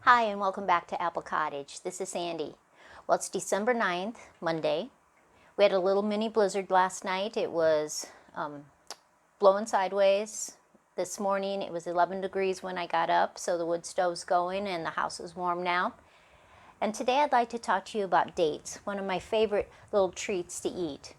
Hi, and welcome back to Apple Cottage. This is Sandy. Well, it's December 9th, Monday. We had a little mini blizzard last night. It was blowing sideways. This morning it was 11 degrees when I got up, so the wood stove's going and the house is warm now. And today I'd like to talk to you about dates, one of my favorite little treats to eat.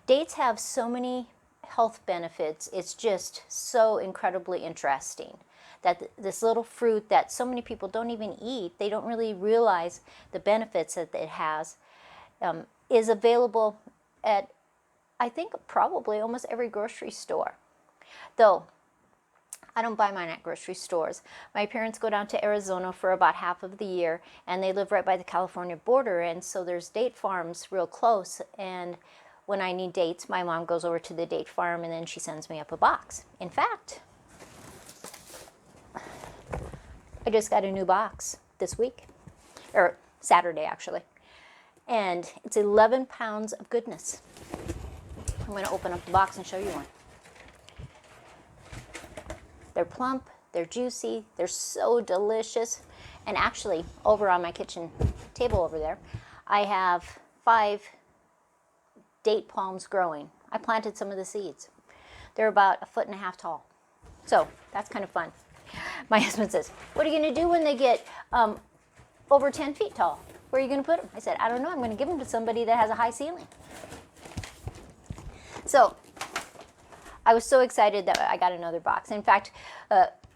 Dates have so many health benefits. It's just so incredibly interesting that this little fruit that so many people don't even eat, they don't really realize the benefits that it has, is available at, I think, probably almost every grocery store. Though I don't buy mine at grocery stores. My parents go down to Arizona for about half of the year, and they live right by the California border, and so there's date farms real close. And when I need dates, my mom goes over to the date farm and then she sends me up a box. In fact, I just got a new box this week, or Saturday actually, and it's 11 pounds of goodness. I'm going to open up the box and show you one. They're plump, they're juicy, they're so delicious, and actually over on my kitchen table over there, I have 5 date palms growing. I planted some of the seeds. They're about 1.5 feet tall, so that's kind of fun. My husband says, what are you going to do when they get over 10 feet tall? Where are you going to put them? I said, I don't know. I'm going to give them to somebody that has a high ceiling. So I was so excited that I got another box. In fact,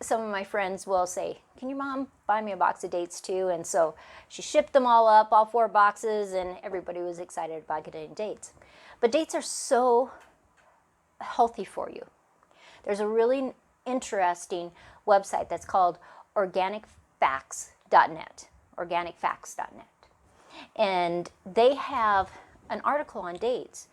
some of my friends will say, can your mom buy me a box of dates too? And so she shipped them all up, all 4 boxes, and everybody was excited about getting dates. But dates are so healthy for you. There's a really interesting website that's called organicfacts.net, organicfacts.net. And they have an article on dates.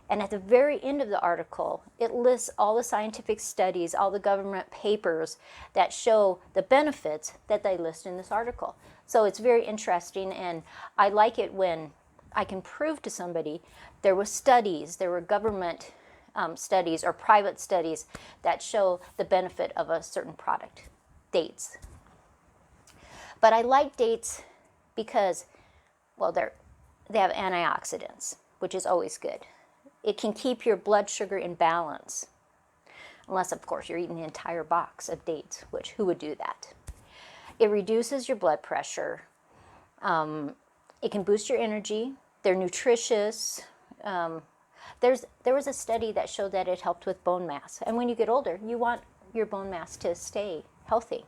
And at the very end of the article, it lists all the scientific studies, all the government papers that show the benefits that they list in this article. So it's very interesting, and I like it when I can prove to somebody there were studies, there were government studies or private studies that show the benefit of a certain product, dates. But I like dates because, well, they have antioxidants, which is always good. It can keep your blood sugar in balance, unless, of course, you're eating the entire box of dates, which who would do that? It reduces your blood pressure. It can boost your energy. They're nutritious. There was a study that showed that it helped with bone mass. And when you get older, you want your bone mass to stay healthy.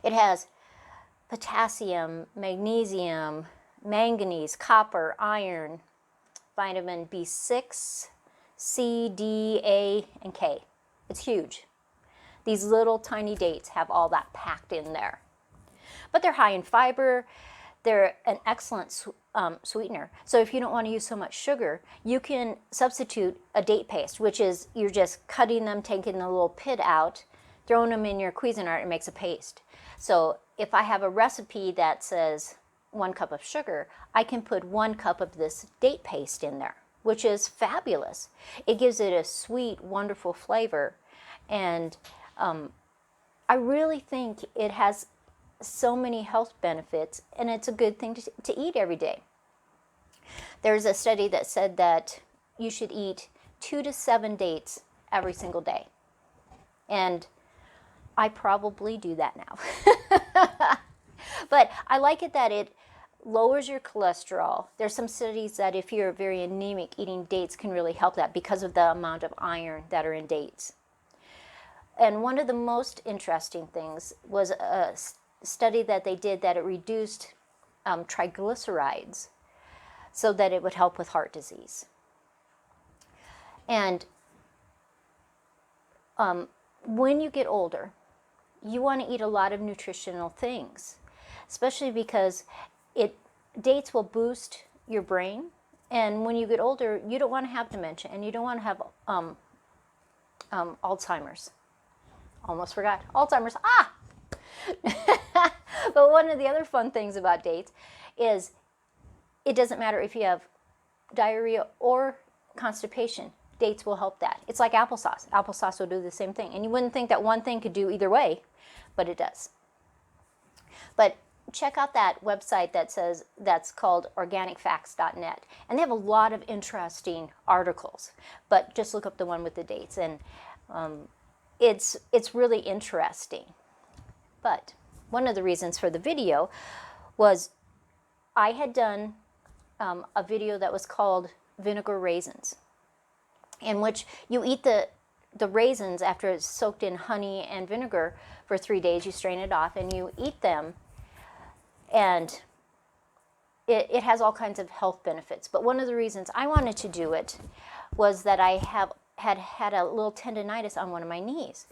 It has potassium, magnesium, manganese, copper, iron, vitamin B6, C, D, A, and K. It's huge. These little tiny dates have all that packed in there. But they're high in fiber. They're an excellent sweetener. So if you don't want to use so much sugar, you can substitute a date paste, which is you're just cutting them, taking the little pit out, throwing them in your Cuisinart, and makes a paste. So if I have a recipe that says 1 cup of sugar, I can put 1 cup of this date paste in there, which is fabulous. It gives it a sweet, wonderful flavor, and I really think it has so many health benefits, and it's a good thing to eat every day. There's a study that said that you should eat 2 to 7 dates every single day, and I probably do that now. But I like it that it lowers your cholesterol. There's some studies that if you're very anemic, eating dates can really help that because of the amount of iron that are in dates. And one of the most interesting things was a study that they did that it reduced triglycerides so that it would help with heart disease. And when you get older, you want to eat a lot of nutritional things, especially because dates will boost your brain. And when you get older, you don't want to have dementia, and you don't want to have Alzheimer's. Almost forgot. Alzheimer's. Ah! But one of the other fun things about dates is it doesn't matter if you have diarrhea or constipation. Dates will help that. It's like applesauce. Applesauce will do the same thing. And you wouldn't think that one thing could do either way, but it does. But check out that website that's called organicfacts.net, and they have a lot of interesting articles. But just look up the one with the dates, and it's really interesting. But one of the reasons for the video was I had done a video that was called Vinegar Raisins, in which you eat the raisins after it's soaked in honey and vinegar for 3 days. You strain it off and you eat them, and it has all kinds of health benefits. But one of the reasons I wanted to do it was that I had a little tendonitis on one of my knees,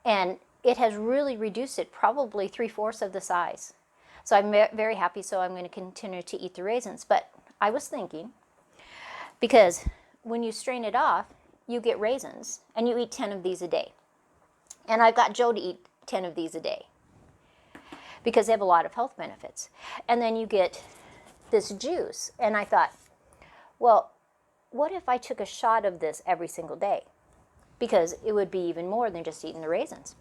and it has really reduced it, probably 3/4 of the size. So I'm very happy, so I'm going to continue to eat the raisins. But I was thinking, because when you strain it off, you get raisins, and you eat 10 of these a day. And I've got Joe to eat 10 of these a day, because they have a lot of health benefits. And then you get this juice, and I thought, well, what if I took a shot of this every single day? Because it would be even more than just eating the raisins.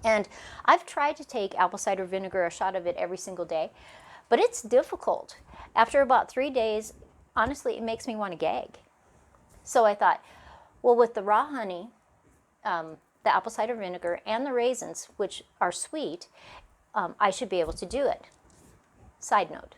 And I've tried to take apple cider vinegar, a shot of it every single day, but it's difficult. After about 3 days, honestly, it makes me want to gag. So I thought, well, with the raw honey, the apple cider vinegar, and the raisins, which are sweet, I should be able to do it. Side note,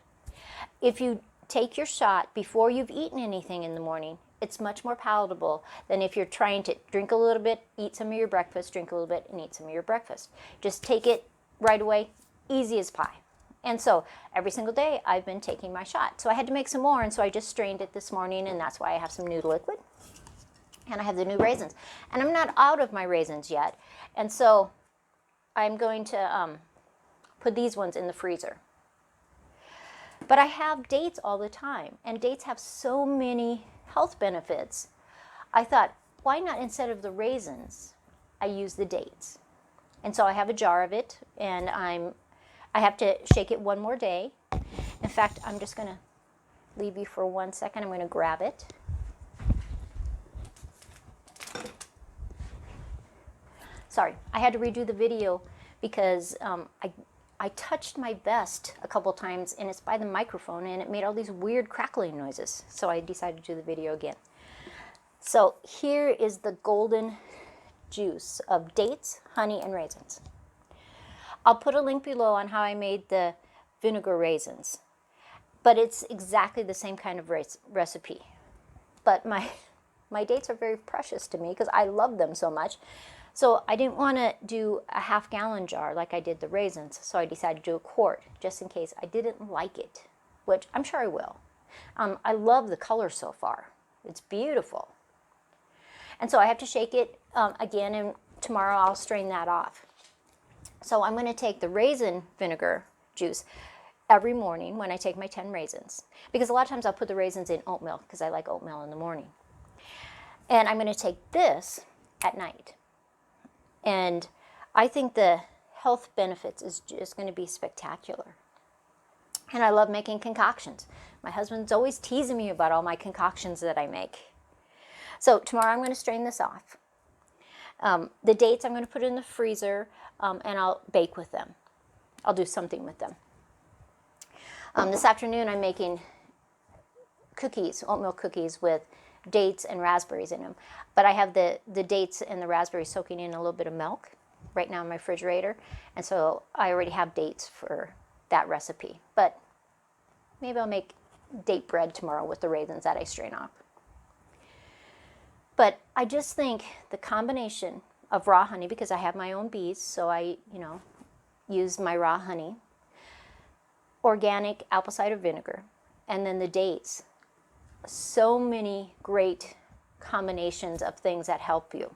if you take your shot before you've eaten anything in the morning, it's much more palatable than if you're trying to drink a little bit, eat some of your breakfast, drink a little bit, and eat some of your breakfast. Just take it right away, easy as pie. And so every single day I've been taking my shot. So I had to make some more, and so I just strained it this morning, and that's why I have some new liquid. And I have the new raisins. And I'm not out of my raisins yet. And so I'm going to put these ones in the freezer. But I have dates all the time, and dates have so many health benefits. I thought, why not, instead of the raisins, I use the dates? And so I have a jar of it, and I have to shake it one more day. In fact, I'm just going to leave you for 1 second. I'm going to grab it. Sorry, I had to redo the video because I touched my vest a couple times, and it's by the microphone, and it made all these weird crackling noises. So I decided to do the video again. So here is the golden juice of dates, honey, and raisins. I'll put a link below on how I made the vinegar raisins, but it's exactly the same kind of recipe. But my dates are very precious to me because I love them so much. So I didn't want to do a half-gallon jar like I did the raisins, so I decided to do a quart, just in case I didn't like it, which I'm sure I will. I love the color so far. It's beautiful. And so I have to shake it again, and tomorrow I'll strain that off. So I'm going to take the raisin vinegar juice every morning when I take my 10 raisins, because a lot of times I'll put the raisins in oatmeal because I like oatmeal in the morning. And I'm going to take this at night. And I think the health benefits is just going to be spectacular. And I love making concoctions. My husband's always teasing me about all my concoctions that I make. So tomorrow I'm going to strain this off. The dates I'm going to put in the freezer, and I'll bake with them. I'll do something with them. This afternoon I'm making cookies, oatmeal cookies with dates and raspberries in them. But I have the dates and the raspberries soaking in a little bit of milk right now in my refrigerator. And so I already have dates for that recipe. But maybe I'll make date bread tomorrow with the raisins that I strain off. But I just think the combination of raw honey, because I have my own bees, so I, use my raw honey, organic apple cider vinegar, and then the dates. So many great combinations of things that help you.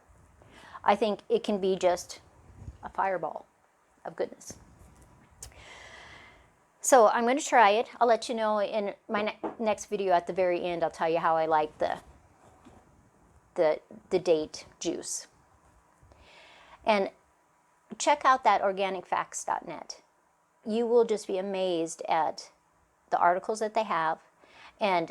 I think it can be just a fireball of goodness. So I'm going to try it. I'll let you know in my next video at the very end. I'll tell you how I like the date juice. And check out that organicfacts.net. You will just be amazed at the articles that they have, and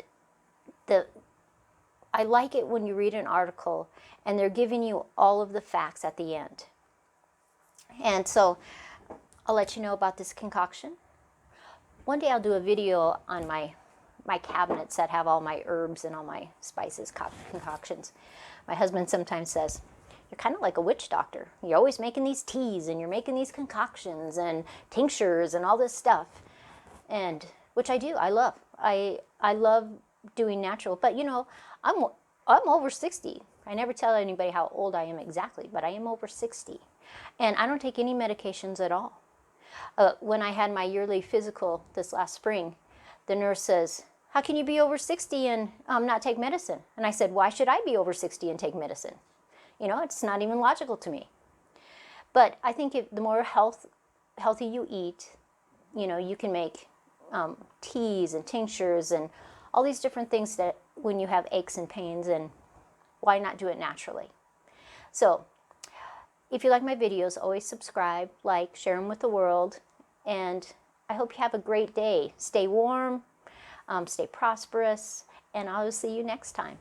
I like it when you read an article and they're giving you all of the facts at the end. And so I'll let you know about this concoction. One day I'll do a video on my cabinets that have all my herbs and all my spices, concoctions. My husband sometimes says, you're kind of like a witch doctor. You're always making these teas and you're making these concoctions and tinctures and all this stuff. And which I do, I love. I love doing natural, but you know, I'm over 60. I never tell anybody how old I am exactly, but I am over 60. And I don't take any medications at all. When I had my yearly physical this last spring, the nurse says, how can you be over 60 and not take medicine? And I said, why should I be over 60 and take medicine? You know, it's not even logical to me. But I think the more healthy you eat, you know, you can make teas and tinctures and all these different things that when you have aches and pains, and why not do it naturally? So if you like my videos, always subscribe, like, share them with the world, and I hope you have a great day. Stay warm, stay prosperous, and I'll see you next time.